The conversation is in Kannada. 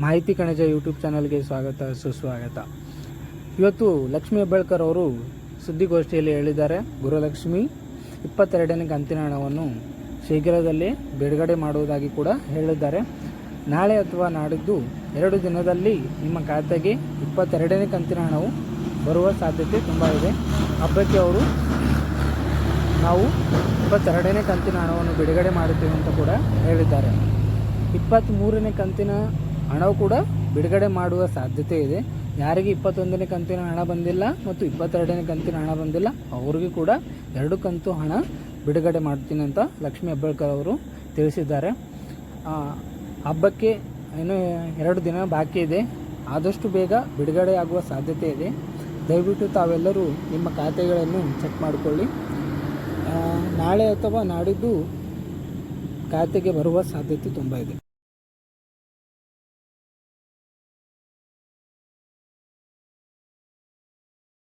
ಮಾಹಿತಿ ಕಣಜ ಯೂಟ್ಯೂಬ್ ಚಾನಲ್ಗೆ ಸ್ವಾಗತ ಸುಸ್ವಾಗತ. ಇವತ್ತು ಲಕ್ಷ್ಮೀ ಹೆಬ್ಬಾಳ್ಕರ್ ಅವರು ಸುದ್ದಿಗೋಷ್ಠಿಯಲ್ಲಿ ಹೇಳಿದ್ದಾರೆ, ಗೃಹಲಕ್ಷ್ಮಿ 22ನೇ ಕಂತಿನ ಹಣವನ್ನು ಶೀಘ್ರದಲ್ಲೇ ಬಿಡುಗಡೆ ಮಾಡುವುದಾಗಿ ಕೂಡ ಹೇಳಿದ್ದಾರೆ. ನಾಳೆ ಅಥವಾ ನಾಡಿದ್ದು 2 ದಿನದಲ್ಲಿ ನಿಮ್ಮ ಖಾತೆಗೆ 22ನೇ ಕಂತಿನ ಹಣವು ಬರುವ ಸಾಧ್ಯತೆ ತುಂಬ ಇದೆ. ಹಬ್ಬಕ್ಕೆ ಅವರು ನಾವು 22ನೇ ಕಂತಿನ ಹಣವನ್ನು ಬಿಡುಗಡೆ ಮಾಡುತ್ತೇವೆ ಅಂತ ಕೂಡ ಹೇಳಿದ್ದಾರೆ. 23ನೇ ಕಂತಿನ ಹಣವು ಕೂಡ ಬಿಡುಗಡೆ ಮಾಡುವ ಸಾಧ್ಯತೆ ಇದೆ. ಯಾರಿಗೆ 21ನೇ ಕಂತಿನ ಹಣ ಬಂದಿಲ್ಲ ಮತ್ತು 22ನೇ ಕಂತಿನ ಹಣ ಬಂದಿಲ್ಲ ಅವರಿಗೂ ಕೂಡ 2 ಕಂತು ಹಣ ಬಿಡುಗಡೆ ಮಾಡ್ತೀನಿ ಅಂತ ಲಕ್ಷ್ಮೀ ಹೆಬ್ಬಾಳ್ಕರ್ ಅವರು ತಿಳಿಸಿದ್ದಾರೆ. ಹಬ್ಬಕ್ಕೆ ಇನ್ನೂ 2 ದಿನ ಬಾಕಿ ಇದೆ. ಆದಷ್ಟು ಬೇಗ ಬಿಡುಗಡೆ ಆಗುವ ಸಾಧ್ಯತೆ ಇದೆ. ದಯವಿಟ್ಟು ತಾವೆಲ್ಲರೂ ನಿಮ್ಮ ಖಾತೆಗಳನ್ನು ಚೆಕ್ ಮಾಡಿಕೊಳ್ಳಿ. ನಾಳೆ ಅಥವಾ ನಾಡಿದ್ದು ಖಾತೆಗೆ ಬರುವ ಸಾಧ್ಯತೆ ತುಂಬ ಇದೆ.